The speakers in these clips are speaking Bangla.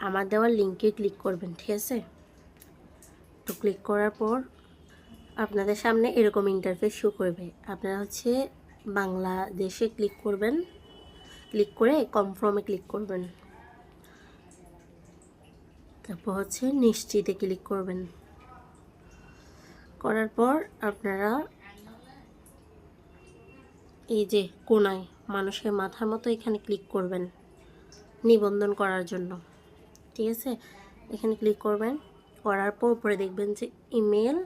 আমার দেওয়ার লিঙ্কে ক্লিক করবেন, ঠিক আছে? তো ক্লিক করার পর আপনাদের সামনে এরকম ইন্টারফেস শো করবে। আপনারা হচ্ছে বাংলাদেশে ক্লিক করবেন, ক্লিক করে কনফার্মে ক্লিক করবেন, তারপর হচ্ছে নিশ্চিতে ক্লিক করবেন। করার পর আপনারা এই যে কোনায় মানুষের মাথার মতো এখানে ক্লিক করবেন নিবন্ধন করার জন্য, ঠিক আছে? এখানে ক্লিক করবেন, করার পর উপরে দেখবেন যে ইমেল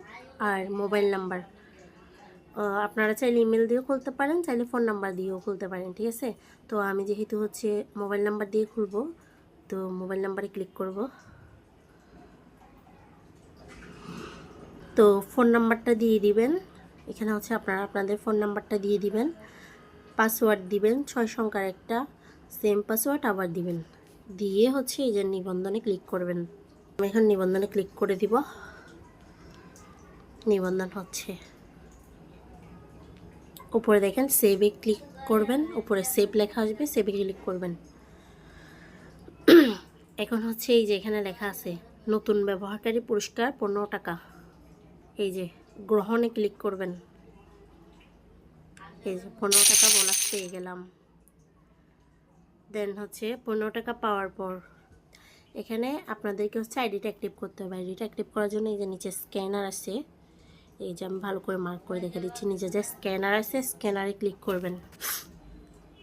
আর মোবাইল নাম্বার। আপনারা চাইলে ইমেল দিয়েও খুলতে পারেন, চাইলে ফোন নাম্বার দিয়েও খুলতে পারেন, ঠিক আছে? তো আমি যেহেতু হচ্ছে মোবাইল নাম্বার দিয়ে খুলবো, তো মোবাইল নাম্বারে ক্লিক করব। তো ফোন নাম্বারটা দিয়ে দিবেন, এখানে হচ্ছে আপনারা আপনাদের ফোন নাম্বারটা দিয়ে দিবেন, পাসওয়ার্ড দিবেন 6 সংখ্যার একটা, সেম পাসওয়ার্ড আবার দিবেন, দিয়ে হচ্ছে এই যে নিবন্ধনে ক্লিক করবেন। আমি এখন নিবন্ধনে ক্লিক করে দিব। নিবন্ধন হচ্ছে, উপরে দেখেন সেভে ক্লিক করবেন, উপরে সেভ লেখা আসবে, সেভে ক্লিক করবেন। এখন হচ্ছে এই যে এখানে লেখা আছে নতুন ব্যবহারকারী পুরস্কার 15 টাকা, এই যে গ্রহণে ক্লিক করবেন। এই যে 15 টাকা বোনাস পেয়ে গেলাম। দেন হচ্ছে 15 টাকা পাওয়ার পর এখানে আপনাদেরকে হচ্ছে আইডিটা অ্যাক্টিভ করতে হবে। আইডিটা অ্যাক্টিভ করার জন্য এই যে নিচে স্ক্যানার আছে, এই যে আমি ভালো করে মার্ক করে দেখে দিচ্ছি, নিচে যে স্ক্যানার আছে স্ক্যানারে ক্লিক করবেন।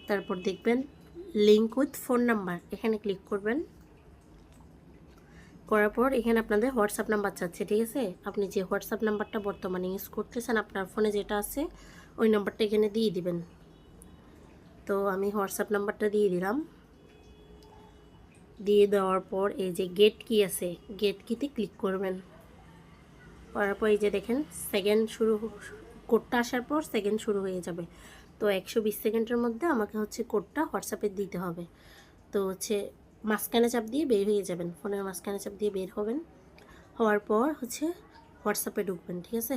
তারপর দেখবেন লিঙ্ক উইথ ফোন নাম্বার, এখানে ক্লিক করবেন। করার পর এখানে আপনাদের হোয়াটসঅ্যাপ নাম্বার চাচ্ছে, ঠিক আছে? আপনি যে হোয়াটসঅ্যাপ নাম্বারটা বর্তমানে ইউজ করতেছেন, আপনার ফোনে যেটা আছে ওই নাম্বারটা এখানে দিয়ে দিবেন। তো আমি হোয়াটসঅ্যাপ নাম্বারটা দিয়ে দিলাম। দিয়ে দেওয়ার পর এই যে গেট কি আছে, গেট কিতে ক্লিক করবেন। করার পর এই যে দেখেন সেকেন্ড শুরু, কোডটা আসার পর সেকেন্ড শুরু হয়ে যাবে। তো 120 সেকেন্ডের মধ্যে আমাকে হচ্ছে কোডটা হোয়াটসঅ্যাপে দিতে হবে। তো হচ্ছে মাঝখানে চাপ দিয়ে বের হয়ে যাবেন, ফোনের মাঝখানে চাপ দিয়ে বের হবেন। হওয়ার পর হচ্ছে হোয়াটসঅ্যাপে ঢুকবেন, ঠিক আছে?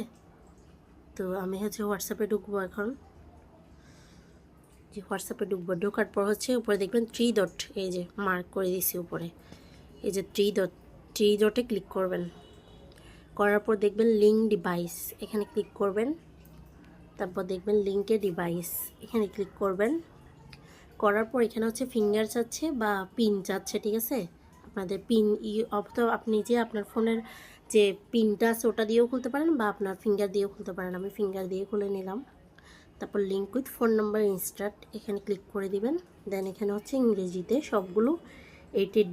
তো আমি হচ্ছে হোয়াটসঅ্যাপে ঢুকবো এখন। যে হোয়াটসঅ্যাপে ঢুকবো, ঢোকার পর হচ্ছে উপরে দেখবেন 3 ডট, এই যে মার্ক করে দিয়েছি উপরে, এই যে 3 ডটে ক্লিক করবেন। করার পর দেখবেন লিঙ্ক ডিভাইস, এখানে ক্লিক করবেন। তারপর দেখবেন লিঙ্কে ডিভাইস, এখানে ক্লিক করবেন। করার পর এখানে হচ্ছে ফিঙ্গার চাচ্ছে বা পিন চাচ্ছে, ঠিক আছে? আপনাদের পিন অথবা আপনি যে আপনার ফোনের যে পিনটা আছে ওটা দিয়েও খুলতে পারেন বা আপনার ফিঙ্গার দিয়েও খুলতে পারেন। আমি ফিঙ্গার দিয়ে খুলে নিলাম। তারপর লিঙ্ক উইথ ফোন নাম্বার ইনস্টার্ট, এখানে ক্লিক করে দিবেন। দেন এখানে হচ্ছে ইংরেজিতে সবগুলো 8